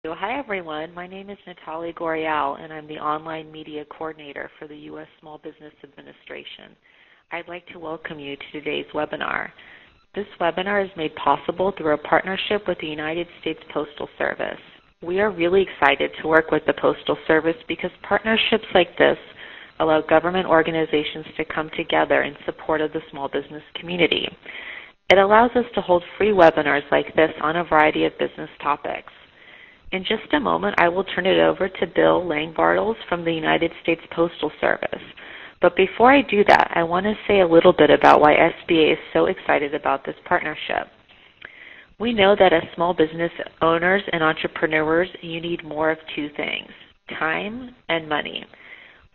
Hi everyone, my name is Natalie Gorial and I'm the Online Media Coordinator for the U.S. Small Business Administration. I'd like to welcome you to today's webinar. This webinar is made possible through a partnership with the United States Postal Service. We are really excited to work with the Postal Service because partnerships like this allow government organizations to come together in support of the small business community. It allows us to hold free webinars like this on a variety of business topics. In just a moment, I will turn it over to Bill Langbartles from the United States Postal Service. But before I do that, I want to say a little bit about why SBA is so excited about this partnership. We know that as small business owners and entrepreneurs, you need more of two things, time and money.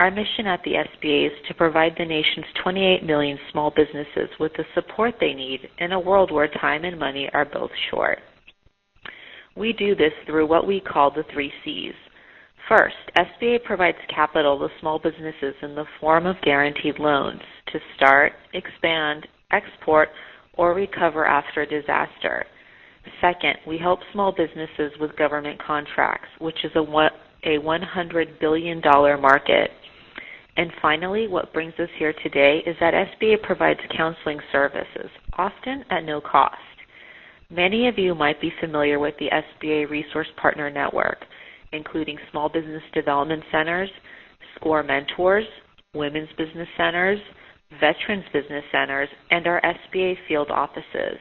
Our mission at the SBA is to provide the nation's 28 million small businesses with the support they need in a world where time and money are both short. We do this through what we call the 3 C's. First, SBA provides capital to small businesses in the form of guaranteed loans to start, expand, export, or recover after a disaster. Second, we help small businesses with government contracts, which is a $100 billion market. And finally, what brings us here today is that SBA provides counseling services, often at no cost. Many of you might be familiar with the SBA Resource Partner Network, including Small Business Development Centers, SCORE Mentors, Women's Business Centers, Veterans Business Centers, and our SBA field offices.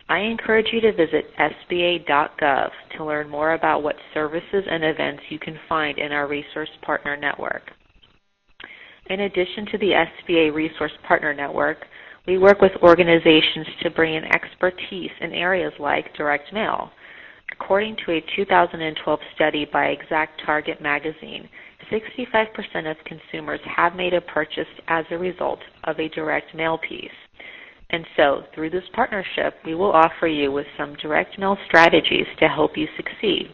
I encourage you to visit sba.gov to learn more about what services and events you can find in our Resource Partner Network. In addition to the SBA Resource Partner Network, we work with organizations to bring in expertise in areas like direct mail. According to a 2012 study by ExactTarget magazine, 65% of consumers have made a purchase as a result of a direct mail piece. And so, through this partnership, we will offer you with some direct mail strategies to help you succeed.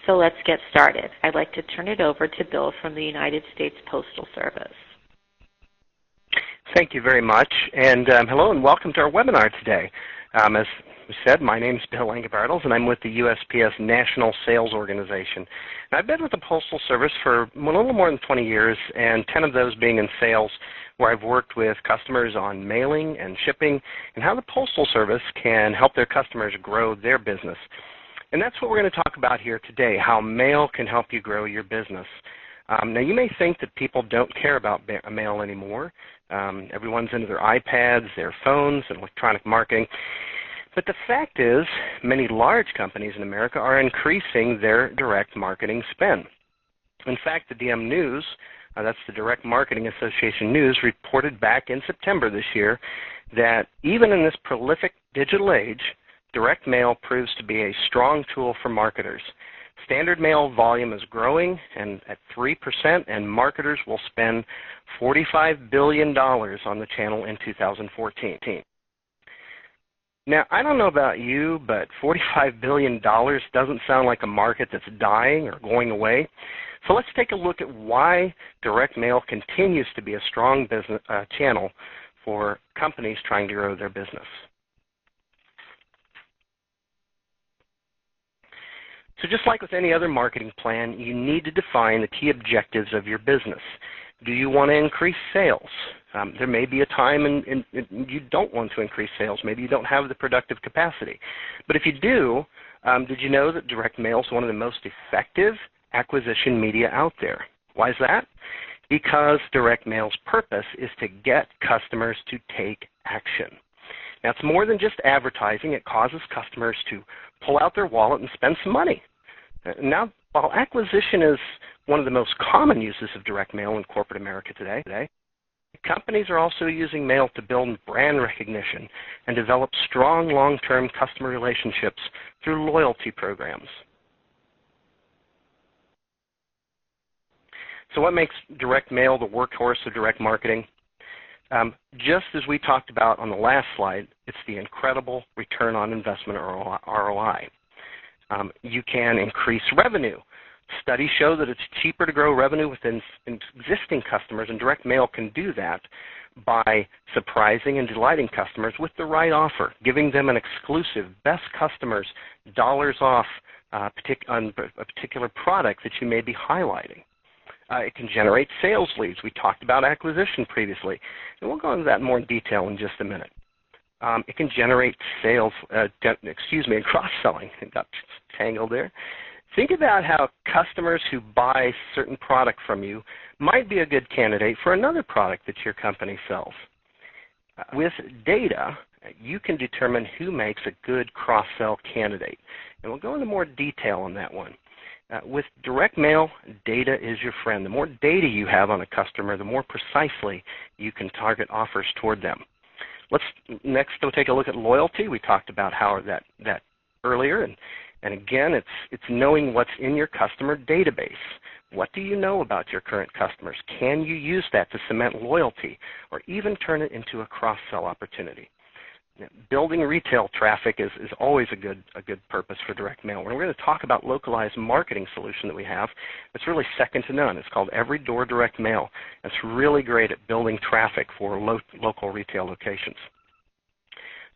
So let's get started. I'd like to turn it over to Bill from the United States Postal Service. Thank you very much, and hello and welcome to our webinar today. As we said, my name is Bill Langbartles, and I'm with the USPS National Sales Organization. And I've been with the Postal Service for a little more than 20 years, and 10 of those being in sales, where I've worked with customers on mailing and shipping and how the Postal Service can help their customers grow their business. And that's what we're going to talk about here today, how mail can help you grow your business. Now, you may think that people don't care about mail anymore. Everyone's into their iPads, their phones, and electronic marketing. But the fact is, many large companies in America are increasing their direct marketing spend. In fact, the EDDM News, that's the Direct Marketing Association News, reported back in September this year that even in this prolific digital age, direct mail proves to be a strong tool for marketers. Standard mail volume is growing and at 3%, and marketers will spend $45 billion on the channel in 2014. Now, I don't know about you, but $45 billion doesn't sound like a market that's dying or going away. So let's take a look at why direct mail continues to be a strong business channel for companies trying to grow their business. So just like with any other marketing plan, you need to define the key objectives of your business. Do you want to increase sales? There may be a time in you don't want to increase sales. Maybe you don't have the productive capacity. But if you do, did you know that direct mail is one of the most effective acquisition media out there? Why is that? Because direct mail's purpose is to get customers to take action. Now, it's more than just advertising. It causes customers to pull out their wallet and spend some money. Now, while acquisition is one of the most common uses of direct mail in corporate America today, companies are also using mail to build brand recognition and develop strong long-term customer relationships through loyalty programs. So what makes direct mail the workhorse of direct marketing? Just as we talked about on the last slide, it's the incredible return on investment, or ROI. You can increase revenue. Studies show that it's cheaper to grow revenue within existing customers, and direct mail can do that by surprising and delighting customers with the right offer, giving them an exclusive best customers dollars off on a particular product that you may be highlighting. It can generate sales leads. We talked about acquisition previously, and we'll go into that in more detail in just a minute. It can generate sales, and cross-selling. I got tangled there. Think about how customers who buy certain product from you might be a good candidate for another product that your company sells. With data, you can determine who makes a good cross-sell candidate, and we'll go into more detail on that one. With direct mail, data is your friend. The more data you have on a customer, the more precisely you can target offers toward them. Let's next go take a look at loyalty. We talked about how that earlier, and again, it's knowing what's in your customer database. What do you know about your current customers? Can you use that to cement loyalty or even turn it into a cross-sell opportunity? Building retail traffic is always a good purpose for direct mail. We're going to talk about localized marketing solution that we have. It's really second to none. It's called Every Door Direct Mail. It's really great at building traffic for local retail locations.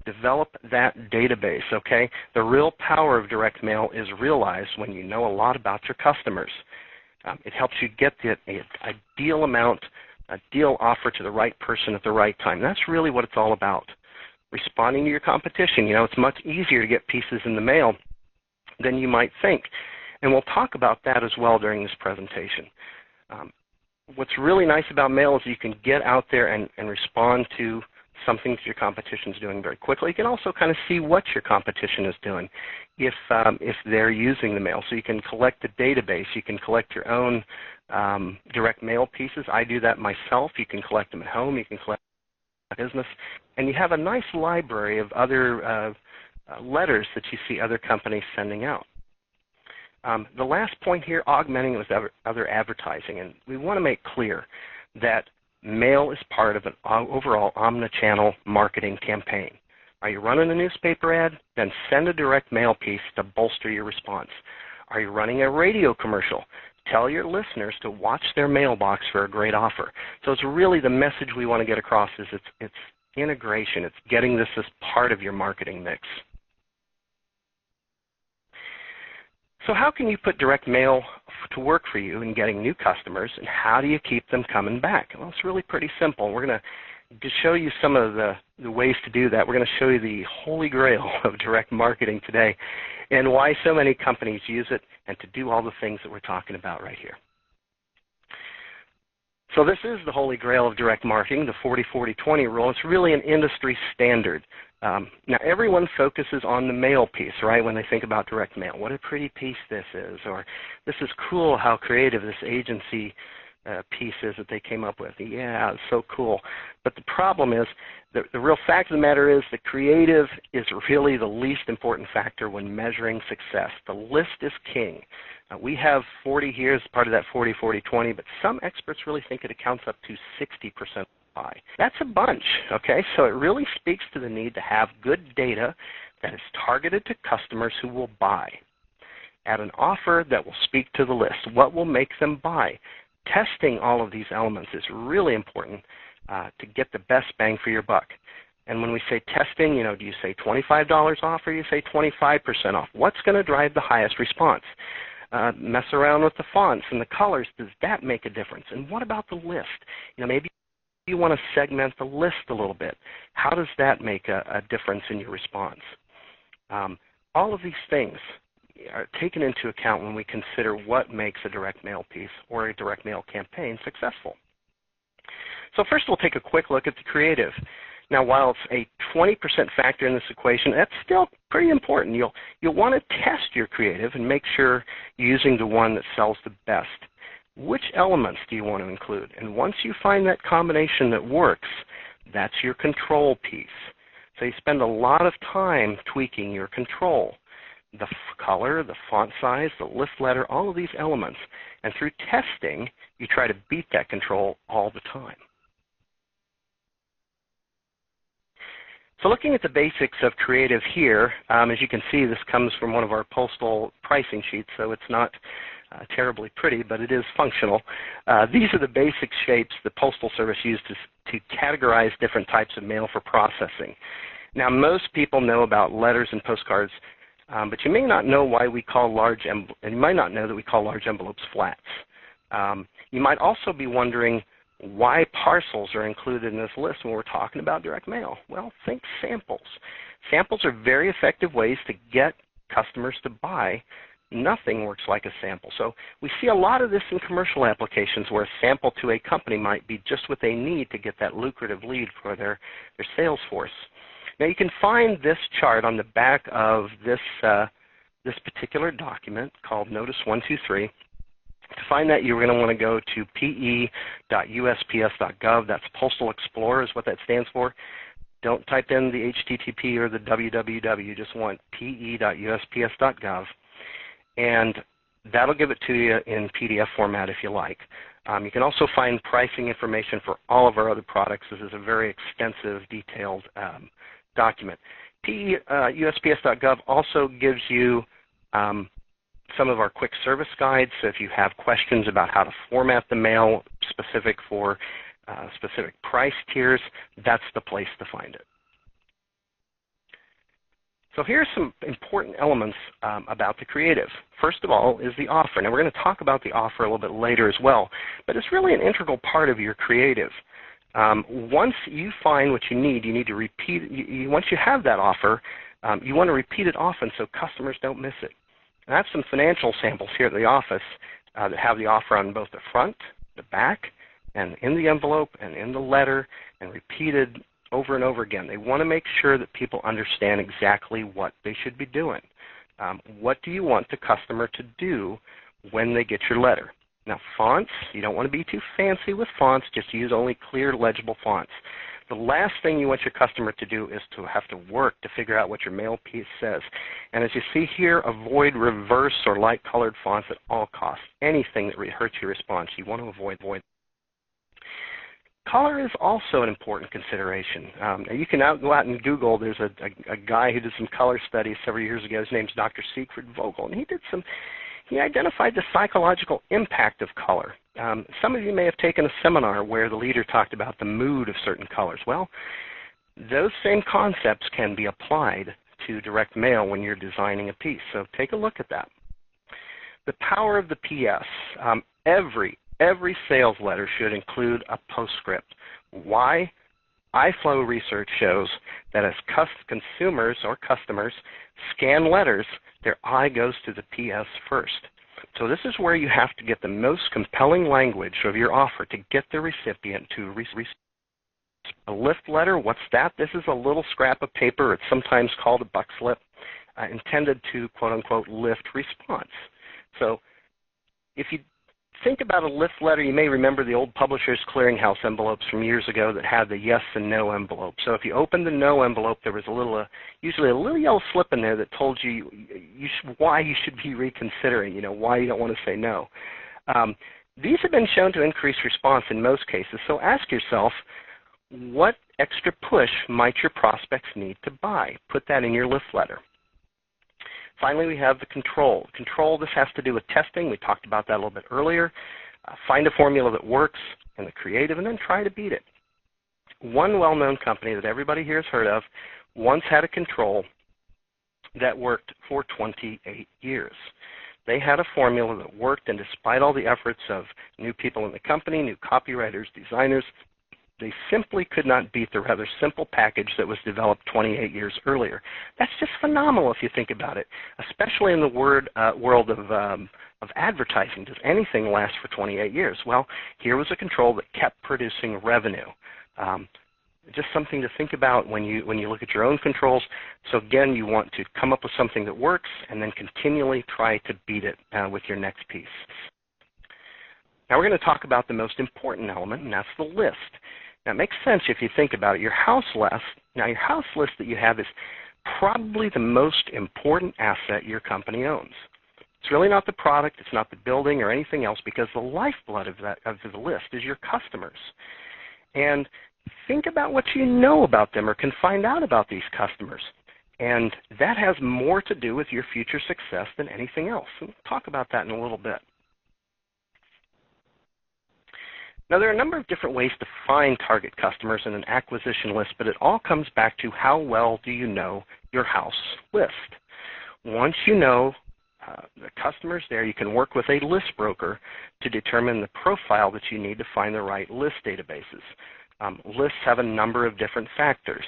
Develop that database, okay? The real power of direct mail is realized when you know a lot about your customers. It helps you get the ideal offer to the right person at the right time. That's really what it's all about. Responding to your competition. You know, it's much easier to get pieces in the mail than you might think. And we'll talk about that as well during this presentation. What's really nice about mail is you can get out there and respond to something that your competition is doing very quickly. You can also kind of see what your competition is doing if they're using the mail. So you can collect the database. You can collect your own direct mail pieces. I do that myself. You can collect them at home. You can collect business, and you have a nice library of other letters that you see other companies sending out. The last point here, augmenting with other advertising, and we want to make clear that mail is part of an overall omnichannel marketing campaign. Are you running a newspaper ad? Then send a direct mail piece to bolster your response. Are you running a radio commercial? Tell your listeners to watch their mailbox for a great offer. So it's really the message we want to get across is it's integration. It's getting this as part of your marketing mix. So how can you put direct mail to work for you in getting new customers, and how do you keep them coming back? Well, it's really pretty simple. We're going to show you some of the ways to do that. We're going to show you the holy grail of direct marketing today and why so many companies use it and to do all the things that we're talking about right here. So this is the holy grail of direct marketing, the 40-40-20 rule. It's really an industry standard. Now, everyone focuses on the mail piece, right, when they think about direct mail. What a pretty piece this is, or this is cool how creative this agency piece is that they came up with. Yeah, it's so cool. But the problem is, the real fact of the matter is the creative is really the least important factor when measuring success. The list is king. We have 40 here as part of that 40-40-20, but some experts really think it accounts up to 60% buy. That's a bunch, okay? So it really speaks to the need to have good data that is targeted to customers who will buy. Add an offer that will speak to the list. What will make them buy? Testing all of these elements is really important to get the best bang for your buck. And when we say testing, you know, do you say $25 off or do you say 25% off? What's going to drive the highest response? Mess around with the fonts and the colors. Does that make a difference? And what about the list? You know, maybe you want to segment the list a little bit. How does that make a difference in your response? All of these things are taken into account when we consider what makes a direct mail piece or a direct mail campaign successful. So first we'll take a quick look at the creative. Now, while it's a 20% factor in this equation, that's still pretty important. You'll want to test your creative and make sure you're using the one that sells the best. Which elements do you want to include? And once you find that combination that works, that's your control piece. So you spend a lot of time tweaking your control. The color, the font size, the list letter, all of these elements. And through testing, you try to beat that control all the time. So looking at the basics of creative here, as you can see, this comes from one of our postal pricing sheets, so it's not terribly pretty, but it is functional. These are the basic shapes the Postal Service used to categorize different types of mail for processing. Now, most people know about letters and postcards But you may not know why we call and you might not know that we call large envelopes flats. You might also be wondering why parcels are included in this list when we're talking about direct mail. Well, think samples. Samples are very effective ways to get customers to buy. Nothing works like a sample. So we see a lot of this in commercial applications where a sample to a company might be just what they need to get that lucrative lead for their sales force. Now you can find this chart on the back of this particular document called Notice 123. To find that, you're going to want to go to pe.usps.gov. That's Postal Explorer is what that stands for. Don't type in the HTTP or the www. You just want pe.usps.gov. And that'll give it to you in PDF format if you like. You can also find pricing information for all of our other products. This is a very extensive, detailed document. PE.USPS.gov also gives you some of our quick service guides. So if you have questions about how to format the mail specific for specific price tiers, that's the place to find it. So here's some important elements about the creative. First of all is the offer. Now we're going to talk about the offer a little bit later as well, but it's really an integral part of your creative. Once you find what you need to repeat. Once you have that offer, you want to repeat it often so customers don't miss it. And I have some financial samples here at the office that have the offer on both the front, the back, and in the envelope and in the letter, and repeated over and over again. They want to make sure that people understand exactly what they should be doing. What do you want the customer to do when they get your letter? Now, fonts, you don't want to be too fancy with fonts. Just use only clear, legible fonts. The last thing you want your customer to do is to have to work to figure out what your mail piece says. And as you see here, avoid reverse or light-colored fonts at all costs. Anything that hurts your response, you want to avoid. Color is also an important consideration. You can go out and Google. There's a guy who did some color studies several years ago. His name's Dr. Siegfried Vogel, and he identified the psychological impact of color. Some of you may have taken a seminar where the leader talked about the mood of certain colors. Well, those same concepts can be applied to direct mail when you're designing a piece. So take a look at that. The power of the PS. Every sales letter should include a postscript. Why? iFlow research shows that as consumers or customers scan letters, their eye goes to the PS first. So this is where you have to get the most compelling language of your offer to get the recipient to receive. A lift letter, what's that? This is a little scrap of paper. It's sometimes called a buck slip, intended to, quote-unquote, lift response. So if you think about a lift letter, you may remember the old Publishers Clearinghouse envelopes from years ago that had the yes and no envelope. So if you opened the no envelope, there was usually a little yellow slip in there that told you, why you should be reconsidering, why you don't want to say no. These have been shown to increase response in most cases, so ask yourself, what extra push might your prospects need to buy? Put that in your lift letter. Finally, we have the control. Control, this has to do with testing. We talked about that a little bit earlier. Find a formula that works in the creative and then try to beat it. One well-known company that everybody here has heard of once had a control that worked for 28 years. They had a formula that worked, and despite all the efforts of new people in the company, new copywriters, designers, they simply could not beat the rather simple package that was developed 28 years earlier. That's just phenomenal if you think about it, especially in the world of advertising. Does anything last for 28 years? Well, here was a control that kept producing revenue. Just something to think about when you look at your own controls. So again, you want to come up with something that works and then continually try to beat it with your next piece. Now we're going to talk about the most important element, and that's the list. Now, it makes sense if you think about it. Your house list that you have is probably the most important asset your company owns. It's really not the product, it's not the building or anything else, because the lifeblood of the list is your customers. And think about what you know about them or can find out about these customers. And that has more to do with your future success than anything else. And we'll talk about that in a little bit. Now, there are a number of different ways to find target customers in an acquisition list, but it all comes back to how well do you know your house list. once you know the customers there, you can work with a list broker to determine the profile that you need to find the right list databases. Lists have a number of different factors.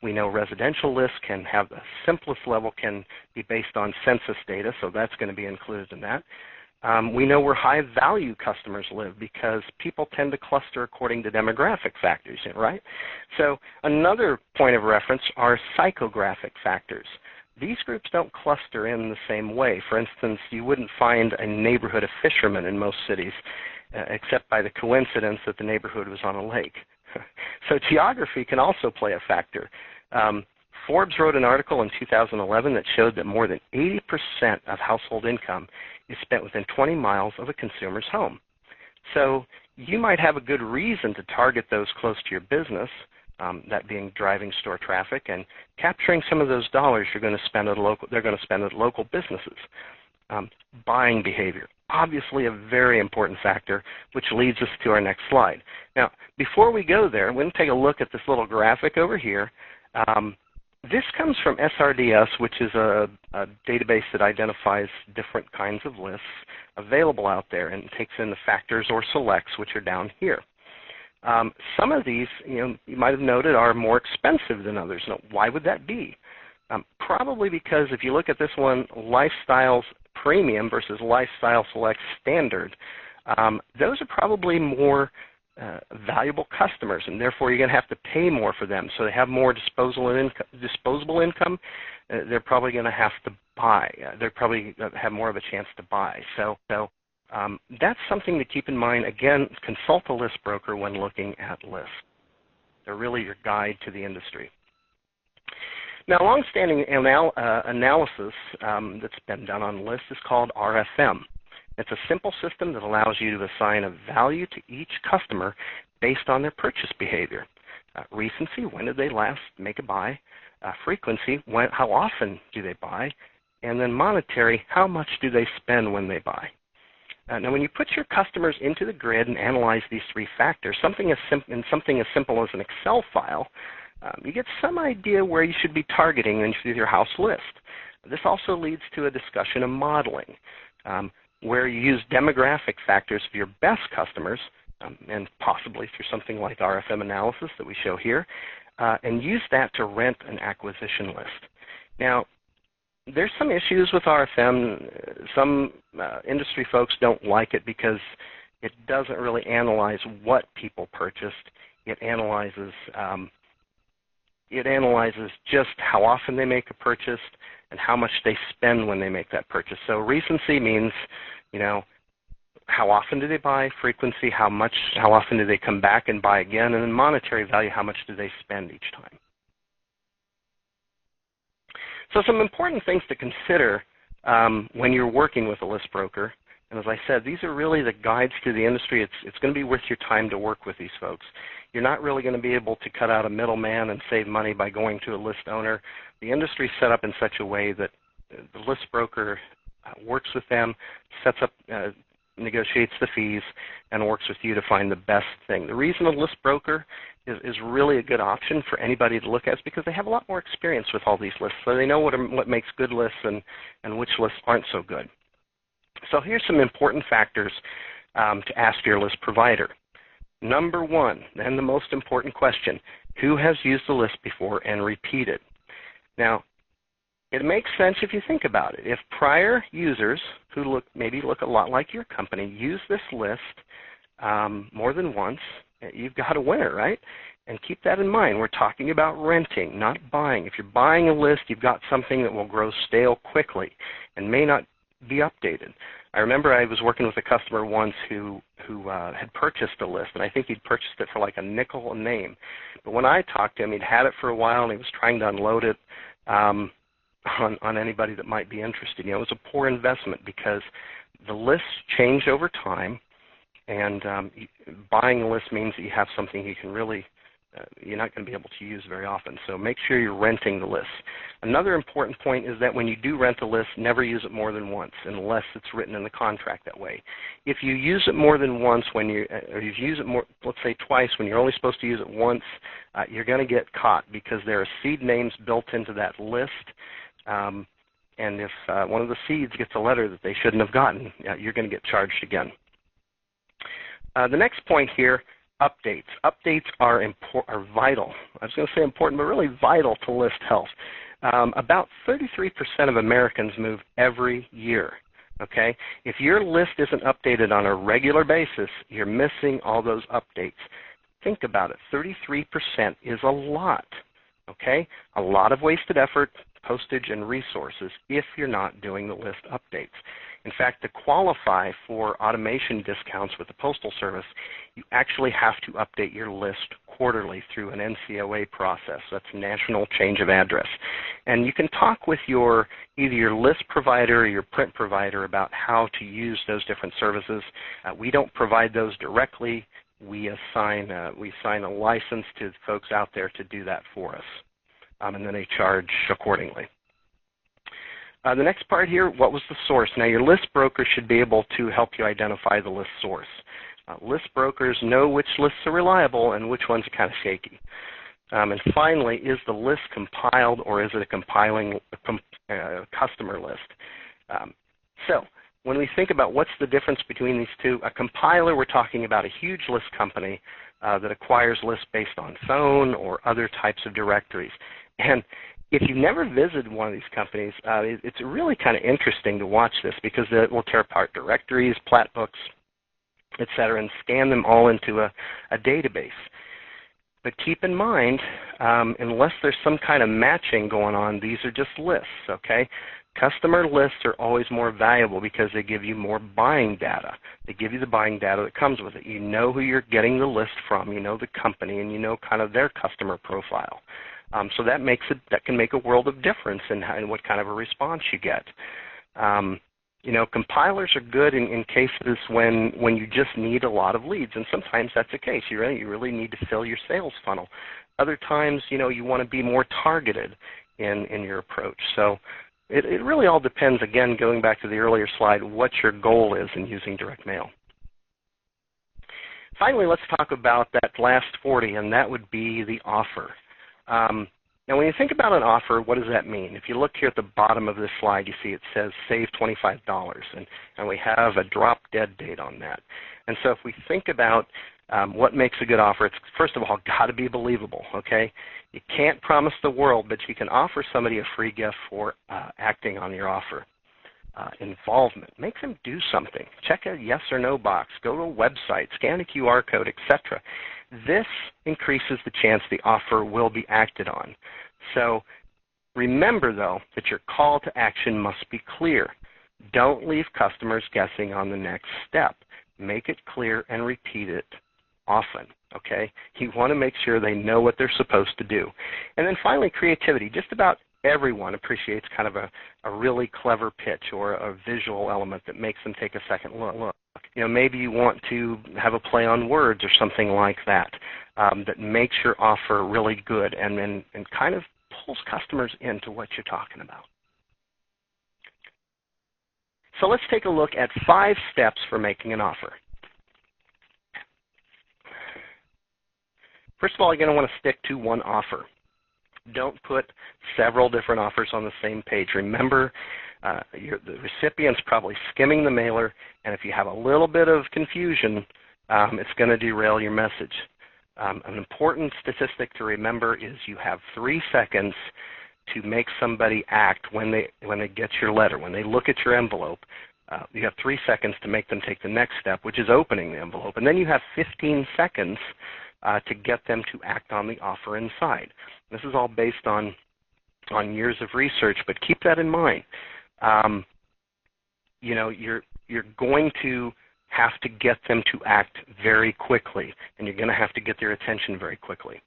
We know residential lists can have the simplest level can be based on census data, so that's going to be included in that. We know where high-value customers live because people tend to cluster according to demographic factors, right? So another point of reference are psychographic factors. These groups don't cluster in the same way. For instance, you wouldn't find a neighborhood of fishermen in most cities, except by the coincidence that the neighborhood was on a lake. So geography can also play a factor. Forbes wrote an article in 2011 that showed that more than 80% of household income is spent within 20 miles of a consumer's home. So you might have a good reason to target those close to your business, that being driving store traffic, and capturing some of those dollars they're going to spend at local businesses. Buying behavior, obviously a very important factor, which leads us to our next slide. Now, before we go there, we're going to take a look at this little graphic over here. This comes from SRDS, which is a database that identifies different kinds of lists available out there and takes in the factors or selects, which are down here. Some of these, you might have noted, are more expensive than others. Now, why would that be? Probably because if you look at this one, Lifestyles Premium versus Lifestyle Select Standard, those are probably more valuable customers, and therefore you're going to have to pay more for them. So they have more disposable income. They're probably going to have to buy. They're probably have more of a chance to buy. So that's something to keep in mind. Again, consult a list broker when looking at lists. They're really your guide to the industry. Now, long-standing analysis that's been done on lists is called RFM. It's a simple system that allows you to assign a value to each customer based on their purchase behavior. Recency, when did they last make a buy? Frequency, how often do they buy? And then monetary, how much do they spend when they buy? Now, when you put your customers into the grid and analyze these three factors, something as simple as an Excel file, you get some idea where you should be targeting in your house list. This also leads to a discussion of modeling, where you use demographic factors for your best customers, and possibly through something like RFM analysis that we show here, and use that to rent an acquisition list. Now, there's some issues with RFM. Some industry folks don't like it because it doesn't really analyze what people purchased. It analyzes just how often they make a purchase and how much they spend when they make that purchase. So recency means, how often do they buy? Frequency, how often do they come back and buy again? And then monetary value, how much do they spend each time? So some important things to consider when you're working with a list broker. And as I said, these are really the guides to the industry. It's going to be worth your time to work with these folks. You're not really going to be able to cut out a middleman and save money by going to a list owner. The industry is set up in such a way that the list broker works with them, sets up, negotiates the fees, and works with you to find the best thing. The reason a list broker is really a good option for anybody to look at is because they have a lot more experience with all these lists, so they know what makes good lists and which lists aren't so good. So here's some important factors to ask your list provider. Number one, and the most important question, who has used the list before and repeated? Now, it makes sense if you think about it. If prior users who maybe look a lot like your company use this list more than once, you've got a winner, right? And keep that in mind. We're talking about renting, not buying. If you're buying a list, you've got something that will grow stale quickly and may not be updated. I remember I was working with a customer once who had purchased a list, and I think he'd purchased it for like a nickel a name. But when I talked to him, he'd had it for a while, and he was trying to unload it on anybody that might be interested. It was a poor investment because the lists change over time, and buying a list means that you have something you can really you're not going to be able to use very often. So make sure you're renting the list. Another important point is that when you do rent a list, never use it more than once unless it's written in the contract that way. If you use it more than once or you use it more, let's say twice, when you're only supposed to use it once, you're going to get caught because there are seed names built into that list. And if one of the seeds gets a letter that they shouldn't have gotten, you're going to get charged again. The next point here, updates. Updates are vital. I was going to say important, but really vital to list health. About 33% of Americans move every year. Okay? If your list isn't updated on a regular basis, you're missing all those updates. Think about it. 33% is a lot. Okay? A lot of wasted effort, postage, and resources if you're not doing the list updates. In fact, to qualify for automation discounts with the Postal Service, you actually have to update your list quarterly through an NCOA process. That's National Change of Address. And you can talk with either your list provider or your print provider about how to use those different services. We don't provide those directly. We assign a license to folks out there to do that for us, and then they charge accordingly. The next part here, what was the source? Now, your list broker should be able to help you identify the list source. List brokers know which lists are reliable and which ones are kind of shaky. And finally, is the list compiled or is it a compiling customer list? So when we think about what's the difference between these two, a compiler, we're talking about a huge list company that acquires lists based on phone or other types of directories. And if you've never visited one of these companies, it's really kind of interesting to watch this because it will tear apart directories, plat books, etc., and scan them all into a database. But keep in mind, unless there's some kind of matching going on, these are just lists, okay? Customer lists are always more valuable because they give you more buying data. They give you the buying data that comes with it. You know who you're getting the list from, you know the company, and you know kind of their customer profile. So that can make a world of difference in what kind of a response you get. You know, compilers are good in cases when you just need a lot of leads, and sometimes that's the case. You really need to fill your sales funnel. Other times, you know, you want to be more targeted in your approach. So it really all depends, again, going back to the earlier slide, what your goal is in using direct mail. Finally, let's talk about that last 40, and that would be the offer. Now, when you think about an offer, what does that mean? If you look here at the bottom of this slide, you see it says save $25, and we have a drop-dead date on that. And so if we think about what makes a good offer, it's first of all got to be believable, okay? You can't promise the world, but you can offer somebody a free gift for acting on your offer. Involvement. Make them do something. Check a yes or no box. Go to a website. Scan a QR code, etc. This increases the chance the offer will be acted on. So remember, though, that your call to action must be clear. Don't leave customers guessing on the next step. Make it clear and repeat it often, okay? You want to make sure they know what they're supposed to do. And then finally, creativity. Just about everyone appreciates kind of a really clever pitch or a visual element that makes them take a second look. You know, maybe you want to have a play on words or something like that that makes your offer really good and kind of pulls customers into what you're talking about. So let's take a look at 5 steps for making an offer. First of all, you're going to want to stick to one offer. Don't put several different offers on the same page. Remember, the recipient's probably skimming the mailer, and if you have a little bit of confusion, it's going to derail your message. An important statistic to remember is you have 3 seconds to make somebody act when they get your letter. When they look at your envelope, you have 3 seconds to make them take the next step, which is opening the envelope. And then you have 15 seconds to get them to act on the offer inside. This is all based on years of research, but keep that in mind. You know, you're going to have to get them to act very quickly, and you're going to have to get their attention very quickly.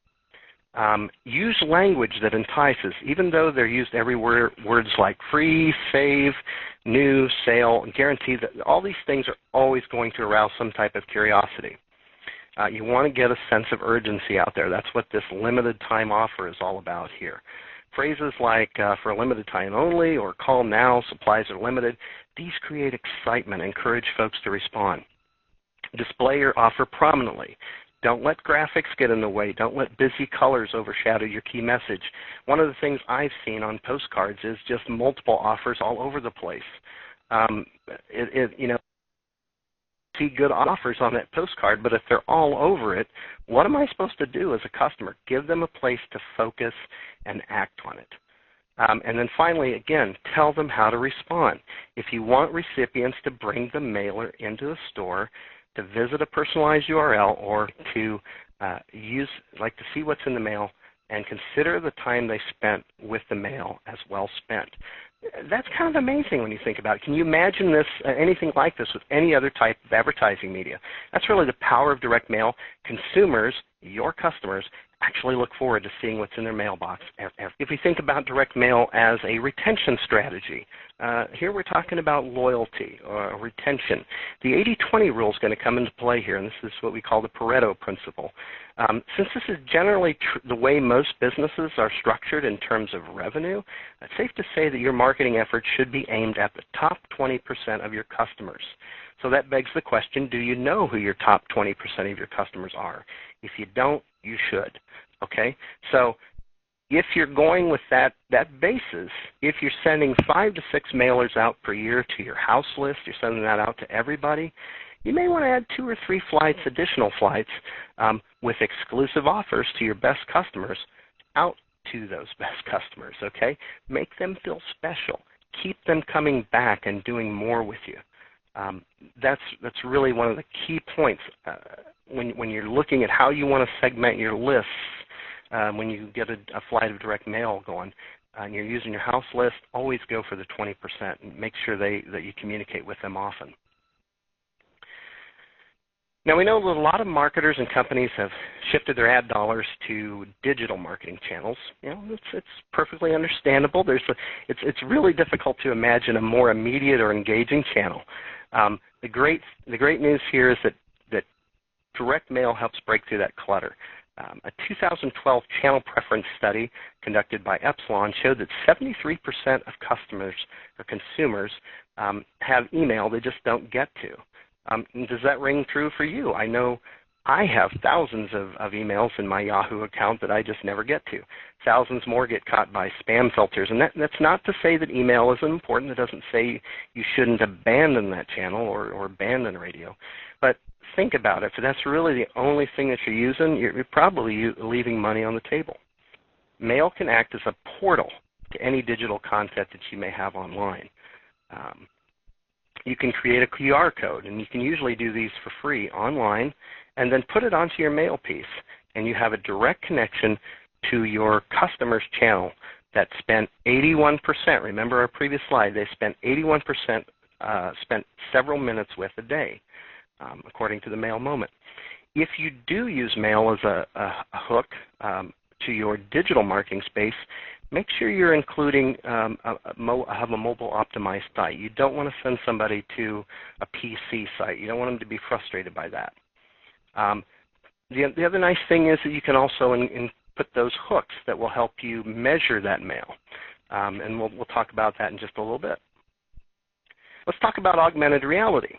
Use language that entices, even though they're used everywhere. Words like free, save, new, sale, guaranteed. All these things are always going to arouse some type of curiosity. You want to get a sense of urgency out there. That's what this limited time offer is all about here. Phrases like for a limited time only or call now, supplies are limited, these create excitement, encourage folks to respond. Display your offer prominently. Don't let graphics get in the way. Don't let busy colors overshadow your key message. One of the things I've seen on postcards is just multiple offers all over the place. You know, see good offers on that postcard, but if they're all over it, what am I supposed to do as a customer? Give them a place to focus and act on it. And then finally, again, tell them how to respond. If you want recipients to bring the mailer into the store, to visit a personalized URL, or to to see what's in the mail, and consider the time they spent with the mail as well spent. That's kind of amazing when you think about it. Can you imagine this, anything like this with any other type of advertising media? That's really the power of direct mail. Consumers, your customers, actually look forward to seeing what's in their mailbox. If we think about direct mail as a retention strategy, here we're talking about loyalty or retention. The 80-20 rule is going to come into play here, and this is what we call the Pareto principle. Since this is generally the way most businesses are structured in terms of revenue, it's safe to say that your marketing efforts should be aimed at the top 20% of your customers. So that begs the question, do you know who your top 20% of your customers are? If you don't, you should. Okay? So if you're going with that basis, if you're sending 5 to 6 mailers out per year to your house list, you're sending that out to everybody, you may want to add 2 or 3 flights, additional flights, with exclusive offers to your best customers out to those best customers, okay? Make them feel special. Keep them coming back and doing more with you. That's really one of the key points when you're looking at how you want to segment your lists. When you get a flight of direct mail going and you're using your house list, always go for the 20% and make sure that you communicate with them often. Now, we know that a lot of marketers and companies have shifted their ad dollars to digital marketing channels. You know, it's perfectly understandable. It's really difficult to imagine a more immediate or engaging channel. The great news here is that direct mail helps break through that clutter. A 2012 channel preference study conducted by Epsilon showed that 73% of customers or consumers have email they just don't get to. Does that ring true for you? I know I have thousands of emails in my Yahoo account that I just never get to. Thousands more get caught by spam filters. And that's not to say that email isn't important. It doesn't say you shouldn't abandon that channel or abandon radio. But think about it. If that's really the only thing that you're using, you're probably leaving money on the table. Mail can act as a portal to any digital content that you may have online. You can create a QR code, and you can usually do these for free online, and then put it onto your mail piece, and you have a direct connection to your customer's channel that spent 81%. Remember our previous slide, they spent 81%, spent several minutes with a day, according to the Mail Moment. If you do use mail as a hook to your digital marketing space, make sure you're including have a mobile optimized site. You don't want to send somebody to a PC site. You don't want them to be frustrated by that. The other nice thing is that you can also put those hooks that will help you measure that mail. And we'll talk about that in just a little bit. Let's talk about augmented reality.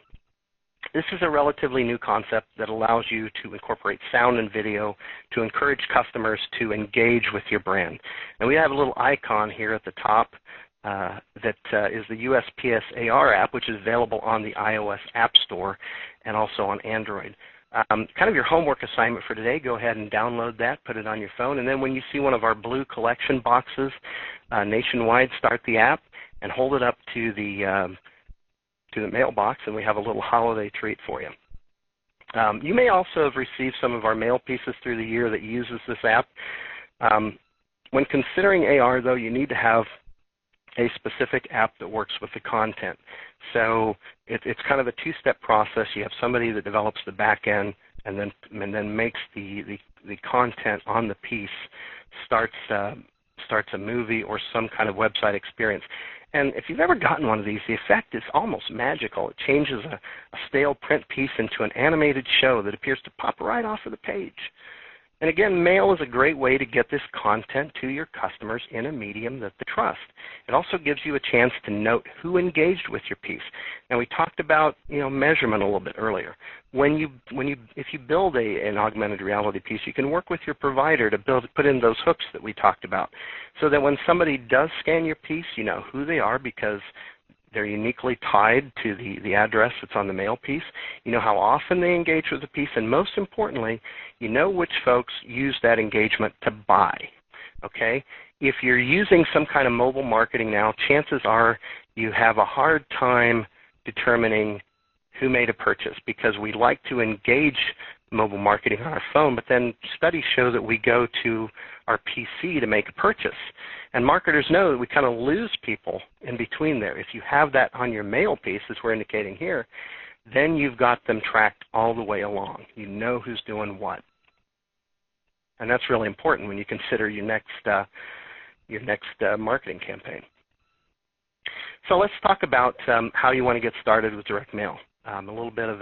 This is a relatively new concept that allows you to incorporate sound and video to encourage customers to engage with your brand. And we have a little icon here at the top that is the USPS AR app, which is available on the iOS App Store and also on Android. Kind of your homework assignment for today, go ahead and download that, put it on your phone, and then when you see one of our blue collection boxes nationwide, start the app and hold it up to the mailbox, and we have a little holiday treat for you. You may also have received some of our mail pieces through the year that uses this app. When considering AR, though, you need to have a specific app that works with the content. So it's kind of a two-step process. You have somebody that develops the back end and then makes the content on the piece, starts a movie or some kind of website experience. And if you've ever gotten one of these, the effect is almost magical. It changes a stale print piece into an animated show that appears to pop right off of the page. And again, mail is a great way to get this content to your customers in a medium that they trust. It also gives you a chance to note who engaged with your piece. Now, we talked about measurement a little bit earlier. If you build an augmented reality piece, you can work with your provider to put in those hooks that we talked about, so that when somebody does scan your piece, you know who they are because they're uniquely tied to the address that's on the mail piece. You know how often they engage with the piece, and most importantly, you know which folks use that engagement to buy. Okay? If you're using some kind of mobile marketing now, chances are you have a hard time determining who made a purchase, because we like to engage mobile marketing on our phone, but then studies show that we go to our PC to make a purchase. And marketers know that we kind of lose people in between there. If you have that on your mail piece, as we're indicating here, then you've got them tracked all the way along. You know who's doing what. And that's really important when you consider your next marketing campaign. So let's talk about how you want to get started with direct mail. A little bit of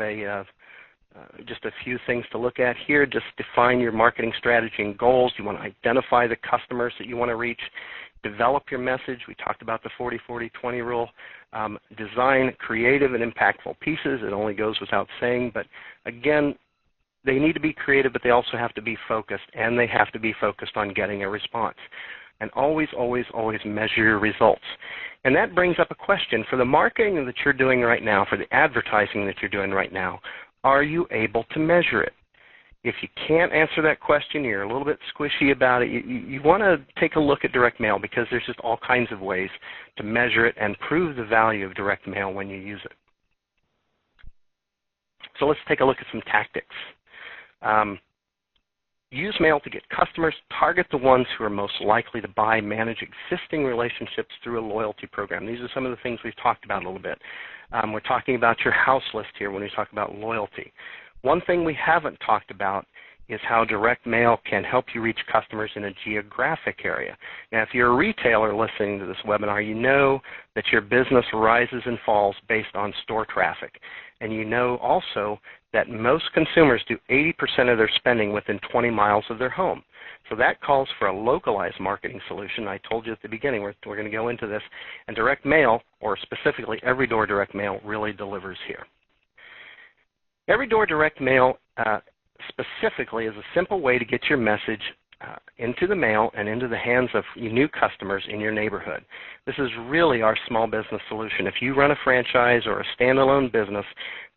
just a few things to look at here. Just define your marketing strategy and goals. You want to identify the customers that you want to reach. Develop your message. We talked about the 40-40-20 rule. Design creative and impactful pieces. It only goes without saying, but again, they need to be creative, but they also have to be focused, and they have to be focused on getting a response. And always, always, always measure your results. And that brings up a question. For the marketing that you're doing right now, for the advertising that you're doing right now, are you able to measure it? If you can't answer that question, you're a little bit squishy about it, you want to take a look at direct mail, because there's just all kinds of ways to measure it and prove the value of direct mail when you use it. So let's take a look at some tactics. Use mail to get customers. Target the ones who are most likely to buy. Manage existing relationships through a loyalty program. These are some of the things we've talked about a little bit. We're talking about your house list here when we talk about loyalty. One thing we haven't talked about is how direct mail can help you reach customers in a geographic area. Now, if you're a retailer listening to this webinar, you know that your business rises and falls based on store traffic. And you know also that most consumers do 80% of their spending within 20 miles of their home. So that calls for a localized marketing solution. I told you at the beginning we're going to go into this, and direct mail, or specifically Every Door Direct Mail, really delivers here. Every Door Direct Mail specifically is a simple way to get your message into the mail and into the hands of new customers in your neighborhood. This is really our small business solution. If you run a franchise or a standalone business,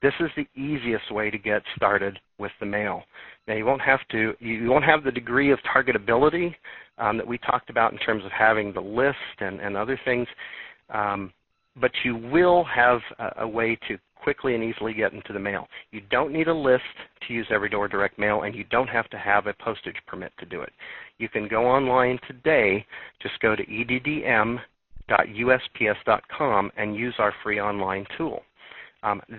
this is the easiest way to get started with the mail. Now, you won't have the degree of targetability that we talked about in terms of having the list and other things, but you will have a way to quickly and easily get into the mail. You don't need a list to use Every Door Direct Mail, and you don't have to have a postage permit to do it. You can go online today, just go to eddm.usps.com and use our free online tool.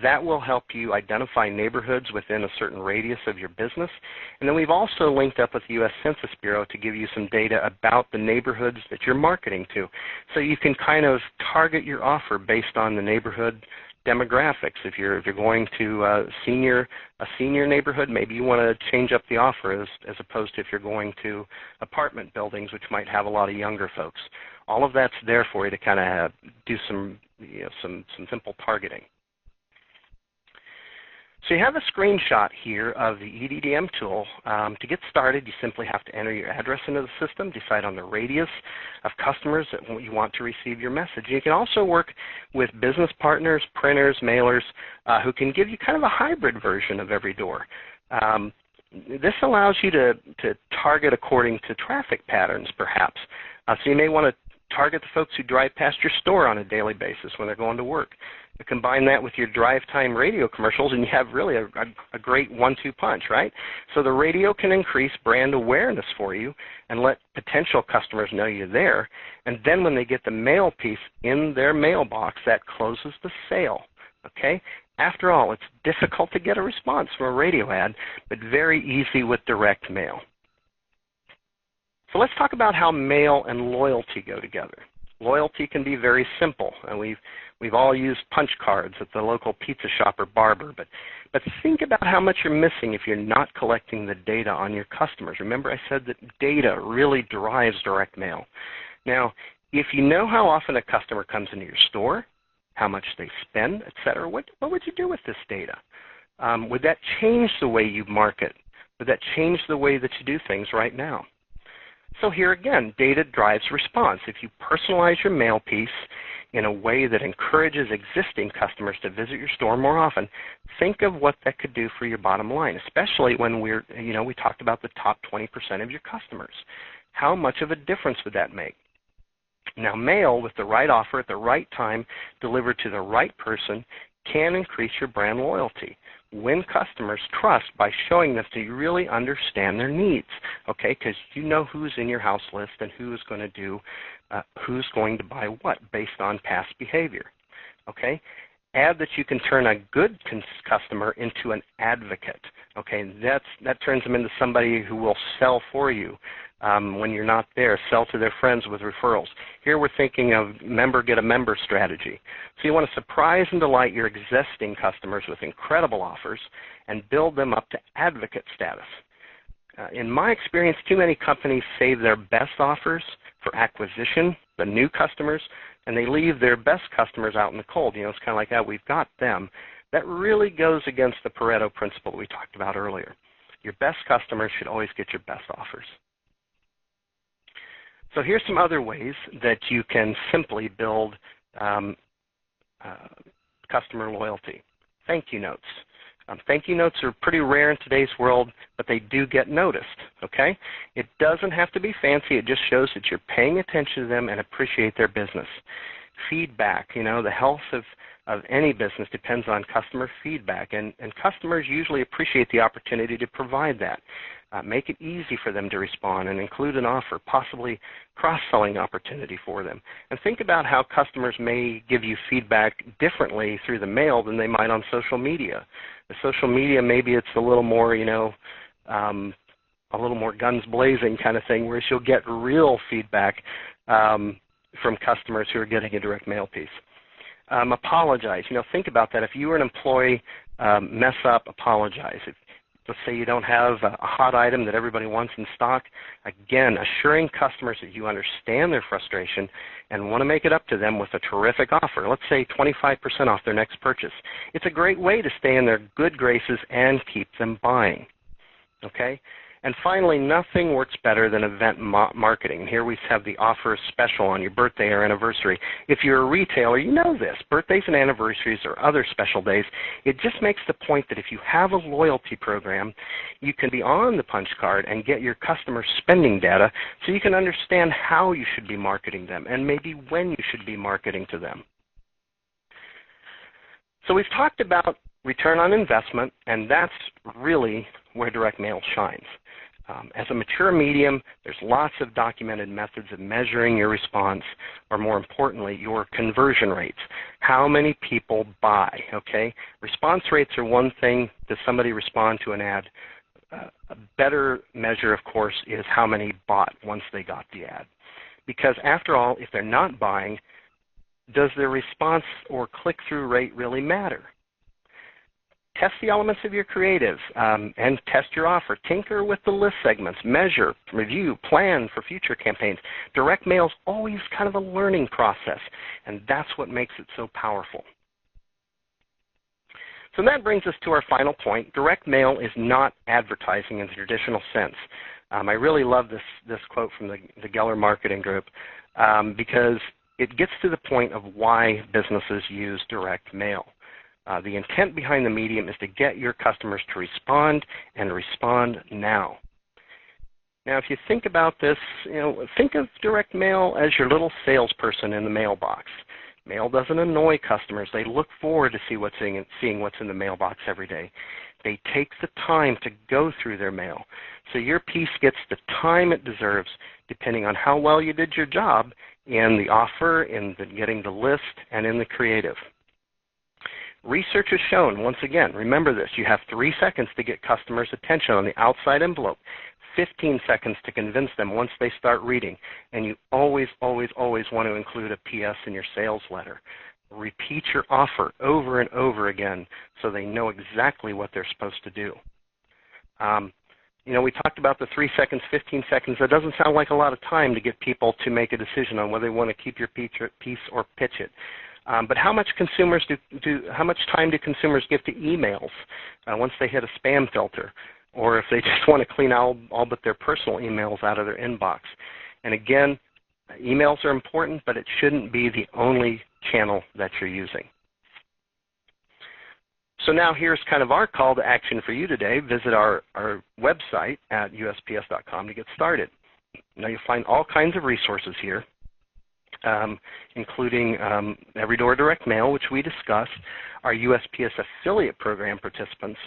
That will help you identify neighborhoods within a certain radius of your business. And then we've also linked up with the U.S. Census Bureau to give you some data about the neighborhoods that you're marketing to. So you can kind of target your offer based on the neighborhood demographics. If you're going to a senior neighborhood, maybe you want to change up the offer as opposed to if you're going to apartment buildings, which might have a lot of younger folks. All of that's there for you to kind of do some simple targeting. So you have a screenshot here of the EDDM tool. To get started, you simply have to enter your address into the system, decide on the radius of customers that you want to receive your message. You can also work with business partners, printers, mailers, who can give you kind of a hybrid version of Every Door. This allows you to target according to traffic patterns, perhaps. So you may want to target the folks who drive past your store on a daily basis when they're going to work. You combine that with your drive time radio commercials, and you have really a great 1-2 punch, right? So the radio can increase brand awareness for you and let potential customers know you're there. And then when they get the mail piece in their mailbox, that closes the sale, okay? After all, it's difficult to get a response from a radio ad, but very easy with direct mail. So let's talk about how mail and loyalty go together. Loyalty can be very simple, and we've all used punch cards at the local pizza shop or barber, but think about how much you're missing if you're not collecting the data on your customers. Remember I said that data really drives direct mail. Now, if you know how often a customer comes into your store, how much they spend, etc., what would you do with this data? Would that change the way you market? Would that change the way that you do things right now? So here again, data drives response. If you personalize your mail piece in a way that encourages existing customers to visit your store more often, think of what that could do for your bottom line, especially when we talked about the top 20% of your customers. How much of a difference would that make? Now, mail with the right offer at the right time delivered to the right person can increase your brand loyalty. Win customers' trust by showing them that you really understand their needs, okay? Because you know who's in your house list and who's going to buy what based on past behavior, okay? Add that you can turn a good customer into an advocate, okay? That turns them into somebody who will sell for you when you're not there, sell to their friends with referrals. Here we're thinking of member get a member strategy. So you want to surprise and delight your existing customers with incredible offers and build them up to advocate status. In my experience, too many companies save their best offers for acquisition, the new customers, and they leave their best customers out in the cold. It's kind of like, oh, we've got them. That really goes against the Pareto principle we talked about earlier. Your best customers should always get your best offers. So here's some other ways that you can simply build customer loyalty. Thank you notes. Thank you notes are pretty rare in today's world, but they do get noticed, okay? It doesn't have to be fancy. It just shows that you're paying attention to them and appreciate their business. Feedback, the health of any business depends on customer feedback, and customers usually appreciate the opportunity to provide that. Make it easy for them to respond and include an offer, possibly cross-selling opportunity for them. And think about how customers may give you feedback differently through the mail than they might on social media. The social media, maybe it's a little more, a little more guns blazing kind of thing, whereas you'll get real feedback from customers who are getting a direct mail piece. Apologize. Think about that. If you were an employee, mess up, apologize. Let's say you don't have a hot item that everybody wants in stock. Again, assuring customers that you understand their frustration and want to make it up to them with a terrific offer. Let's say 25% off their next purchase. It's a great way to stay in their good graces and keep them buying. Okay? And finally, nothing works better than event marketing. Here we have the offer special on your birthday or anniversary. If you're a retailer, you know this. Birthdays and anniversaries or other special days, it just makes the point that if you have a loyalty program, you can be on the punch card and get your customer spending data so you can understand how you should be marketing them and maybe when you should be marketing to them. So we've talked about return on investment, and that's really where direct mail shines. As a mature medium, there's lots of documented methods of measuring your response, or more importantly, your conversion rates. How many people buy, okay? Response rates are one thing. Does somebody respond to an ad? A better measure, of course, is how many bought once they got the ad. Because after all, if they're not buying, does their response or click-through rate really matter? Test the elements of your creative and test your offer. Tinker with the list segments. Measure, review, plan for future campaigns. Direct mail is always kind of a learning process, and that's what makes it so powerful. So that brings us to our final point. Direct mail is not advertising in the traditional sense. I really love this quote from the Geller Marketing Group because it gets to the point of why businesses use direct mail. The intent behind the medium is to get your customers to respond and respond now. Now, if you think about this, think of direct mail as your little salesperson in the mailbox. Mail doesn't annoy customers. They look forward to seeing what's in the mailbox every day. They take the time to go through their mail. So your piece gets the time it deserves depending on how well you did your job in the offer, in getting the list, and in the creative. Research has shown, once again, remember this, you have 3 seconds to get customers' attention on the outside envelope. 15 seconds to convince them once they start reading. And you always, always, always want to include a PS in your sales letter. Repeat your offer over and over again so they know exactly what they're supposed to do. We talked about the 3 seconds, 15 seconds. That doesn't sound like a lot of time to get people to make a decision on whether they want to keep your piece or pitch it. But how much how much time do consumers give to emails once they hit a spam filter, or if they just want to clean all but their personal emails out of their inbox? And again, emails are important, but it shouldn't be the only channel that you're using. So now here's kind of our call to action for you today. Visit our website at usps.com to get started. Now you'll find all kinds of resources here, including Every Door Direct Mail, which we discussed, our USPS affiliate program participants.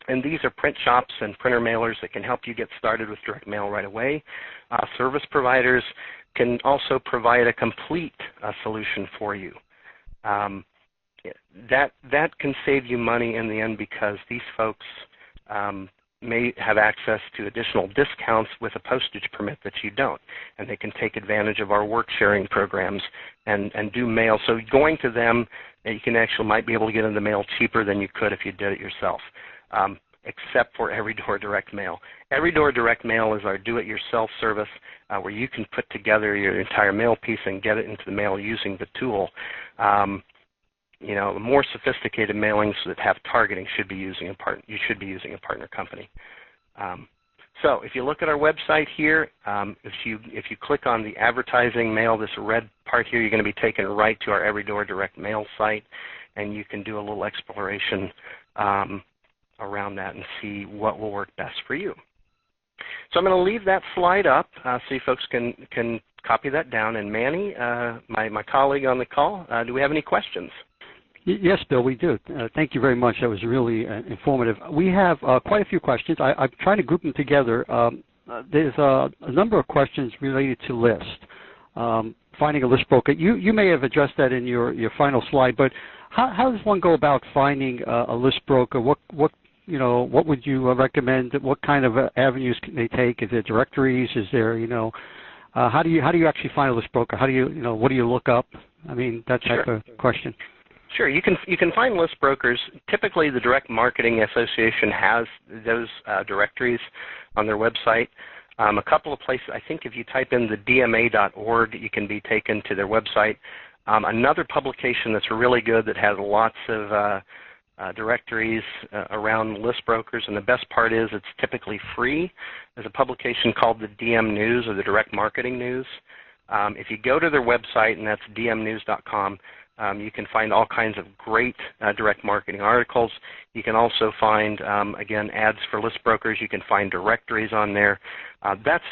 And these are print shops and printer mailers that can help you get started with direct mail right away. Service providers can also provide a complete solution for you. That can save you money in the end because these folks may have access to additional discounts with a postage permit that you don't, and they can take advantage of our work sharing programs and do mail. So going to them, you can actually might be able to get in the mail cheaper than you could if you did it yourself, except for Every Door Direct Mail. Every Door Direct Mail is our do-it-yourself service where you can put together your entire mail piece and get it into the mail using the tool. The more sophisticated mailings that have targeting you should be using a partner company. So if you look at our website here, if you click on the advertising mail, this red part here, you're going to be taken right to our Every Door Direct Mail site, and you can do a little exploration around that and see what will work best for you. So I'm going to leave that slide up so you folks can copy that down. And Manny, my colleague on the call, do we have any questions? Yes, Bill, we do. Thank you very much. That was really informative. We have quite a few questions. I'm trying to group them together. There's a number of questions related to list, finding a list broker. You may have addressed that in your final slide, but how does one go about finding a list broker? What would you recommend? What kind of avenues can they take? Is there directories? Is there how do you actually find a list broker? How do you what do you look up? I mean, that type of question. Sure, you can find list brokers. Typically, the Direct Marketing Association has those directories on their website. A couple of places, I think if you type in the dma.org, you can be taken to their website. Another publication that's really good that has lots of directories around list brokers, and the best part is it's typically free, is a publication called the DM News or the Direct Marketing News. If you go to their website, and that's dmnews.com, you can find all kinds of great direct marketing articles. You can also find, again, ads for list brokers. You can find directories on there. That's